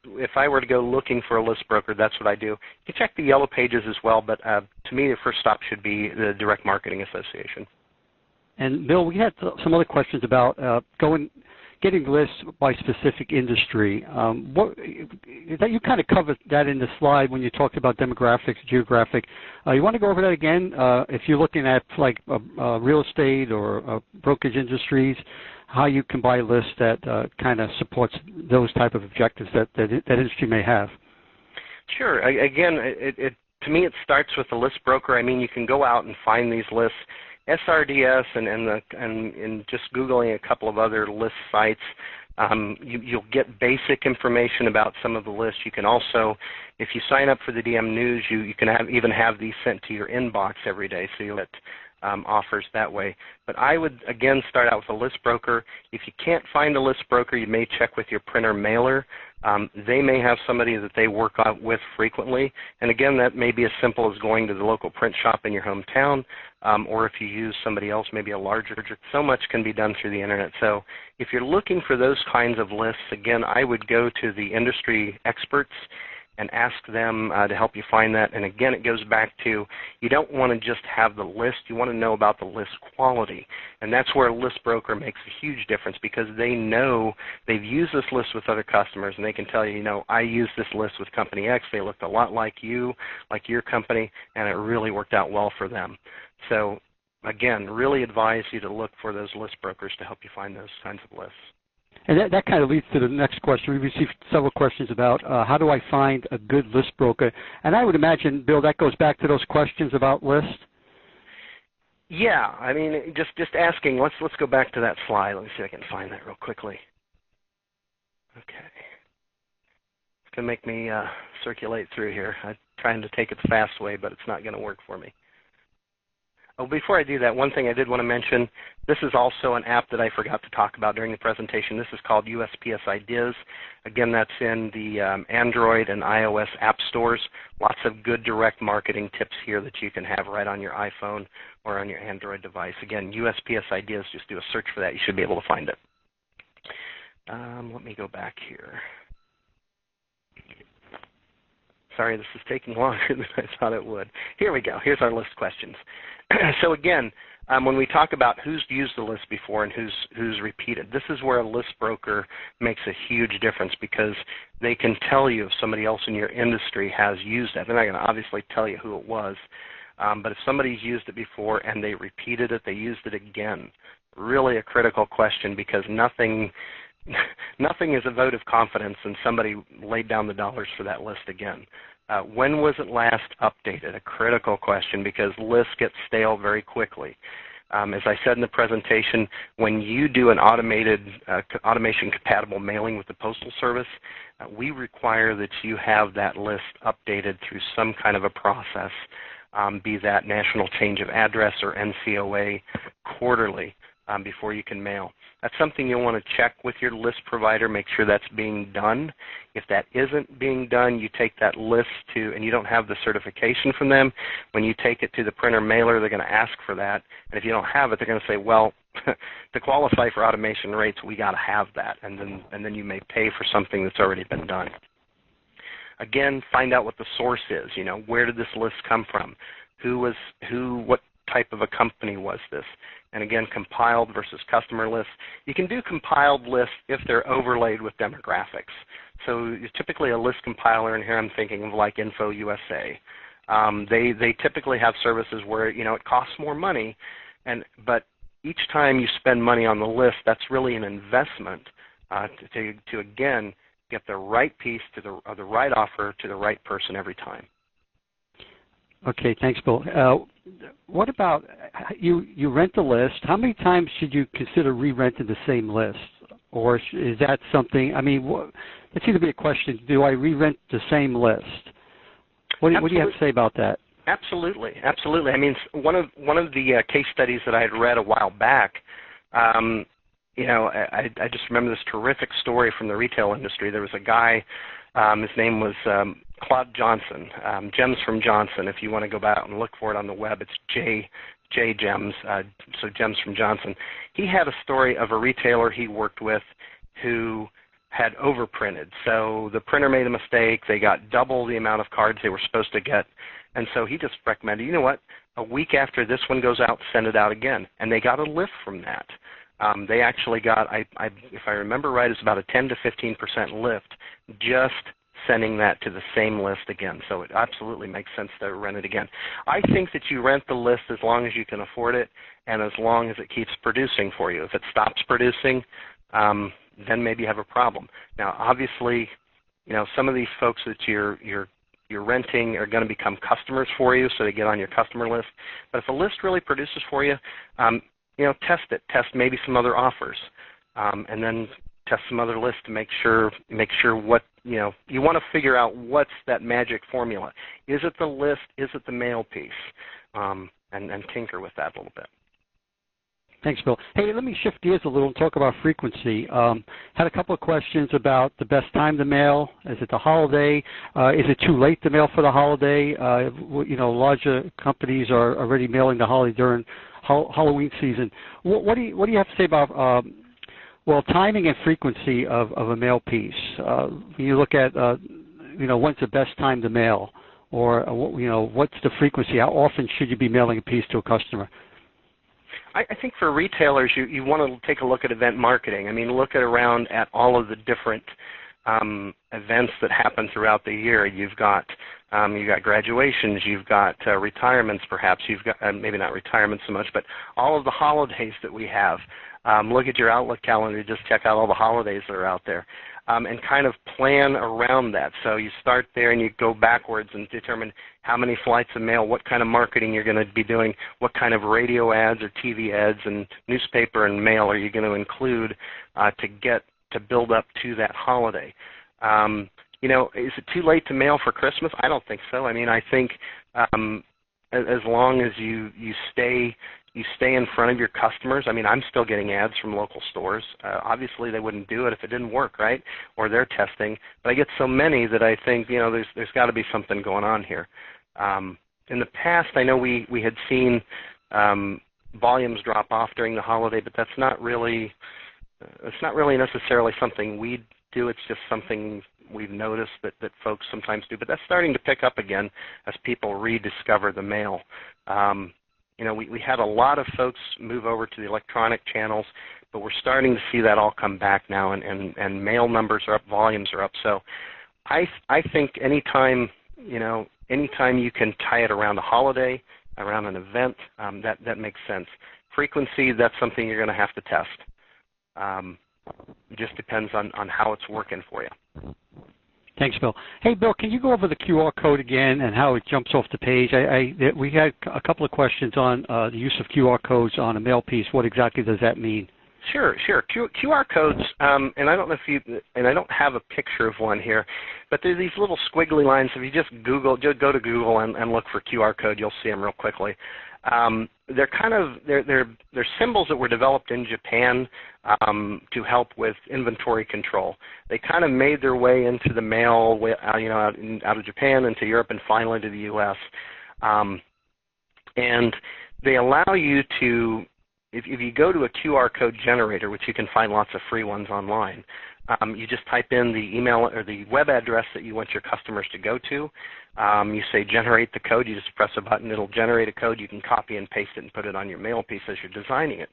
if I were to go looking for a list broker, that's what I do. You can check the yellow pages as well, but to me, the first stop should be the Direct Marketing Association. And Bill, we had some other questions about getting lists by specific industry. That you kind of covered that in the slide when you talked about demographics, geographic. You want to go over that again? If you're looking at like real estate or brokerage industries, how you can buy lists that kind of supports those type of objectives that industry may have. Sure. Again, to me it starts with the list broker. I mean, you can go out and find these lists. SRDS and just Googling a couple of other list sites, you'll get basic information about some of the lists. You can also, if you sign up for the DM News, you can even have these sent to your inbox every day, so you'll get offers that way. But I would, again, start out with a list broker. If you can't find a list broker, you may check with your printer mailer. They may have somebody that they work out with frequently. And again, that may be as simple as going to the local print shop in your hometown, or if you use somebody else, maybe a larger. So much can be done through the Internet. So if you're looking for those kinds of lists, again, I would go to the industry experts and ask them to help you find that. And again, it goes back to you don't want to just have the list. You want to know about the list quality. And that's where a list broker makes a huge difference, because they know they've used this list with other customers, and they can tell you, I used this list with Company X. They looked a lot like you, like your company, and it really worked out well for them. So again, really advise you to look for those list brokers to help you find those kinds of lists. And that kind of leads to the next question. We received several questions about how do I find a good list broker? And I would imagine, Bill, that goes back to those questions about lists. Yeah, I mean, just asking. Let's go back to that slide. Let me see if I can find that real quickly. Okay. It's going to make me circulate through here. I'm trying to take it the fast way, but it's not going to work for me. Oh, before I do that, one thing I did want to mention, this is also an app that I forgot to talk about during the presentation. This is called USPS Ideas. Again, that's in the Android and iOS app stores. Lots of good direct marketing tips here that you can have right on your iPhone or on your Android device. Again, USPS Ideas, just do a search for that. You should be able to find it. Let me go back here. Sorry, this is taking longer than I thought it would. Here we go. Here's our list questions. So again, when we talk about who's used the list before and who's repeated, this is where a list broker makes a huge difference because they can tell you if somebody else in your industry has used it. They're not going to obviously tell you who it was, but if somebody's used it before and they repeated it, they used it again. Really a critical question because nothing is a vote of confidence, and somebody laid down the dollars for that list again. When was it last updated? A critical question because lists get stale very quickly. As I said in the presentation, when you do an automation-compatible mailing with the Postal Service, we require that you have that list updated through some kind of a process, be that National Change of Address or NCOA quarterly before you can mail. That's something you'll want to check with your list provider, make sure that's being done. If that isn't being done, you take that list and you don't have the certification from them, when you take it to the printer mailer, they're going to ask for that. And if you don't have it, they're going to say, well, to qualify for automation rates, we got to have that. And then you may pay for something that's already been done. Again, find out what the source is. You know, where did this list come from? What type of a company was this? And again, compiled versus customer lists. You can do compiled lists if they're overlaid with demographics. So typically a list compiler, and here I'm thinking of like Info USA. They typically have services where, you know, it costs more money, but each time you spend money on the list, that's really an investment to again, get the right piece or the right offer to the right person every time. Okay, thanks, Bill. What about you rent a list? How many times should you consider re-renting the same list? Or is that something, I mean, that seems to be a question. Do I re-rent the same list? What do you have to say about that? Absolutely, absolutely. I mean, one of the case studies that I had read a while back, you know, I just remember this terrific story from the retail industry. There was a guy, his name was Claude Johnson, Gems from Johnson. If you want to go back and look for it on the web, it's J Gems, so Gems from Johnson. He had a story of a retailer he worked with who had overprinted. So the printer made a mistake. They got double the amount of cards they were supposed to get. And so he just recommended, you know what, a week after this one goes out, send it out again. And they got a lift from that. They actually got, if I remember right, it's about a 10 to 15% lift just sending that to the same list again. So it absolutely makes sense to rent it again. I think that you rent the list as long as you can afford it and as long as it keeps producing for you. If it stops producing, then maybe you have a problem. Now, obviously, you know, some of these folks that you're renting are going to become customers for you, so they get on your customer list. But if a list really produces for you, you know, test it. Test maybe some other offers, and then test some other lists to make sure what, you know, you want to figure out what's that magic formula. Is it the list? Is it the mail piece? And tinker with that a little bit. Thanks, Bill. Hey, let me shift gears a little and talk about frequency. Had a couple of questions about the best time to mail. Is it the holiday? Is it too late to mail for the holiday? You know, larger companies are already mailing the holiday during Halloween season. What do you have to say about well, timing and frequency of a mail piece? When you look at you know, when's the best time to mail, or you know, what's the frequency? How often should you be mailing a piece to a customer? I think for retailers, you want to take a look at event marketing. I mean, look around at all of the different events that happen throughout the year. You've got graduations, you've got retirements, perhaps you've got maybe not retirements so much, but all of the holidays that we have. Look at your Outlook calendar, just check out all the holidays that are out there, and kind of plan around that. So you start there and you go backwards and determine how many flights of mail, what kind of marketing you're going to be doing, what kind of radio ads or TV ads and newspaper and mail are you going to include to build up to that holiday. Is it too late to mail for Christmas? I don't think so. I mean, I think as long as you stay in front of your customers. I mean, I'm still getting ads from local stores. Obviously, they wouldn't do it if it didn't work, right? Or they're testing. But I get so many that I think, there's got to be something going on here. In the past, I know we had seen volumes drop off during the holiday, but that's not really necessarily something we do. It's just something we've noticed that folks sometimes do. But that's starting to pick up again as people rediscover the mail. We had a lot of folks move over to the electronic channels, but we're starting to see that all come back now, and mail numbers are up, volumes are up. So I think anytime you can tie it around a holiday, around an event, that makes sense. Frequency, that's something you're going to have to test. It just depends on how it's working for you. Thanks, Bill. Hey, Bill, can you go over the QR code again and how it jumps off the page? We had a couple of questions on the use of QR codes on a mail piece. What exactly does that mean? Sure. QR codes, and I don't know and I don't have a picture of one here, but there's these little squiggly lines. If you just go to Google and look for QR code, you'll see them real quickly. They're symbols that were developed in Japan to help with inventory control. They kind of made their way into the mail, out of Japan into Europe and finally to the U.S. And they allow you to, if you go to a QR code generator, which you can find lots of free ones online, you just type in the email or the web address that you want your customers to go to. You say generate the code. You just press a button. It'll generate a code. You can copy and paste it and put it on your mail piece as you're designing it.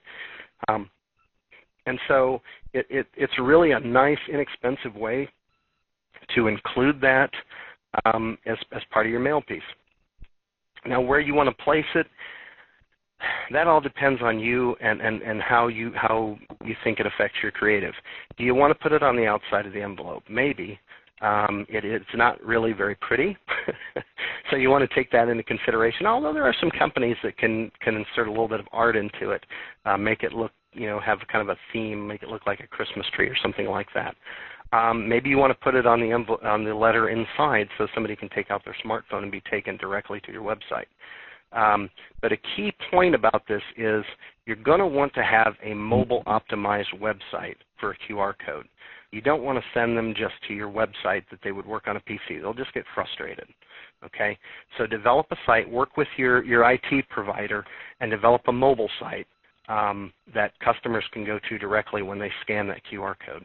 And so it's really a nice, inexpensive way to include that as part of your mail piece. Now, where you want to place it, that all depends on you and how you think it affects your creative. Do you want to put it on the outside of the envelope? Maybe. It's not really very pretty, so you want to take that into consideration, although there are some companies that can insert a little bit of art into it, make it look, have kind of a theme, make it look like a Christmas tree or something like that. Maybe you want to put it on the letter inside so somebody can take out their smartphone and be taken directly to your website. But a key point about this is you're going to want to have a mobile-optimized website for a QR code. You don't want to send them just to your website that they would work on a PC. They'll just get frustrated, okay? So develop a site, work with your IT provider, and develop a mobile site that customers can go to directly when they scan that QR code.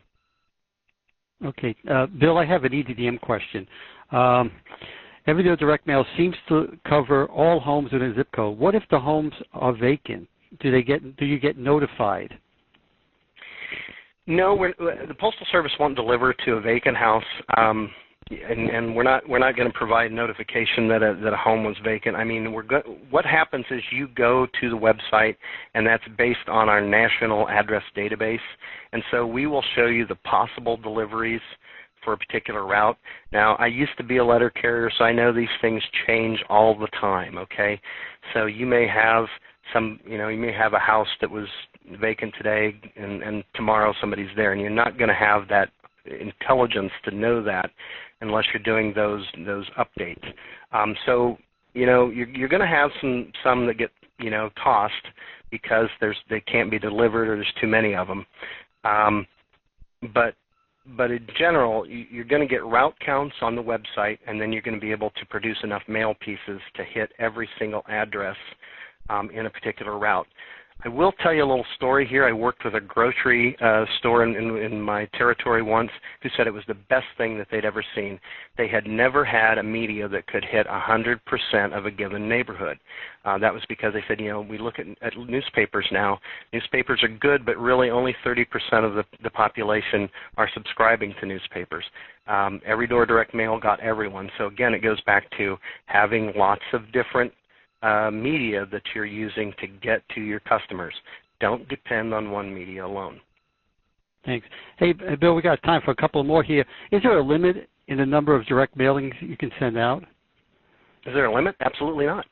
Okay. Bill, I have an EDDM question. Everyday Direct Mail seems to cover all homes in a zip code. What if the homes are vacant? Do you get notified? No, the Postal Service won't deliver to a vacant house, and we're not going to provide notification that a home was vacant. I mean, what happens is you go to the website, and that's based on our national address database, and so we will show you the possible deliveries for a particular route. Now, I used to be a letter carrier, so I know these things change all the time, okay? So you may have a house that was vacant today, and tomorrow somebody's there, and you're not going to have that intelligence to know that unless you're doing those updates. So, you're going to have some that get, tossed because they can't be delivered or there's too many of them. But in general, you're going to get route counts on the website, and then you're going to be able to produce enough mail pieces to hit every single address in a particular route. I will tell you a little story here. I worked with a grocery store in my territory once who said it was the best thing that they'd ever seen. They had never had a media that could hit 100% of a given neighborhood. That was because they said, we look at newspapers now. Newspapers are good, but really only 30% of the population are subscribing to newspapers. Every door direct mail got everyone. So again, it goes back to having lots of different media that you're using to get to your customers. Don't depend on one media alone. Thanks. Hey, Bill, we got time for a couple more here. Is there a limit in the number of direct mailings you can send out? Is there a limit? Absolutely not.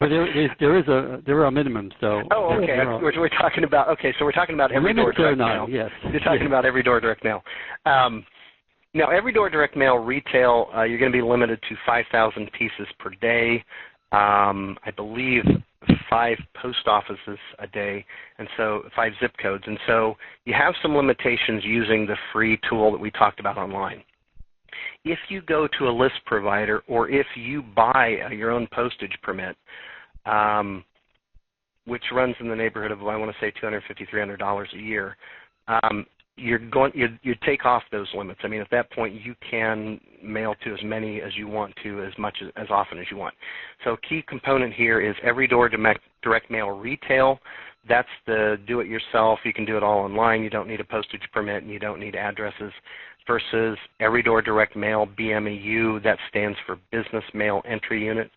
But there are minimums, though. Oh, okay. We're talking about. Okay, so we're talking about every door direct mail. Yes. You're talking about every door direct mail. Now, every door direct mail retail, you're going to be limited to 5,000 pieces per day. I believe 5 post offices a day, and so 5 zip codes. And so you have some limitations using the free tool that we talked about online. If you go to a list provider or if you buy your own postage permit, which runs in the neighborhood of, I want to say, $250, $300 a year, you take off those limits. I mean, at that point, you can mail to as many as you want to, as often as you want. So a key component here is every door direct mail retail. That's the do-it-yourself. You can do it all online. You don't need a postage permit, and you don't need addresses. Versus every door direct mail, BMEU, that stands for Business Mail Entry Unit.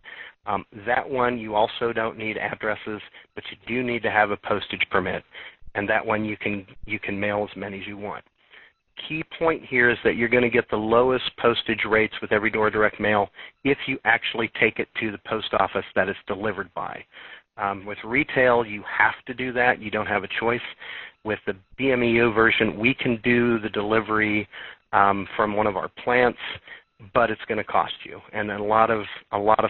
That one, you also don't need addresses, but you do need to have a postage permit. And that one you can mail as many as you want. Key point here is that you're going to get the lowest postage rates with every door direct mail if you actually take it to the post office that it's delivered by. With retail, you have to do that. You don't have a choice. With the BMEU version, we can do the delivery from one of our plants, but it's going to cost you. And a lot of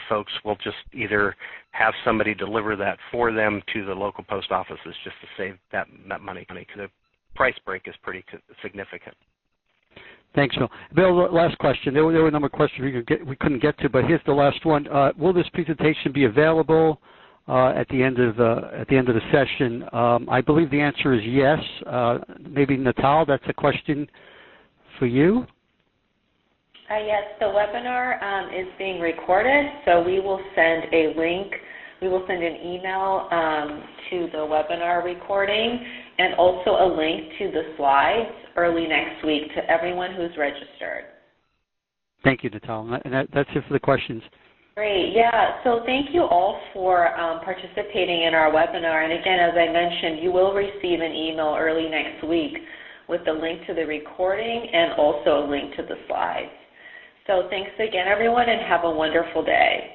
folks will just either have somebody deliver that for them to the local post offices just to save that money, because the price break is pretty significant. Thanks, Bill. Bill, last question. There were a number of questions we couldn't get to, but here's the last one. Will this presentation be available at the end of the session? I believe the answer is yes. Maybe Natal, that's a question for you. Yes, the webinar is being recorded, so we will send a link. We will send an email to the webinar recording and also a link to the slides early next week to everyone who's registered. Thank you, Natal. And that's it for the questions. Great. Yeah, so thank you all for participating in our webinar. And again, as I mentioned, you will receive an email early next week with the link to the recording and also a link to the slides. So thanks again, everyone, and have a wonderful day.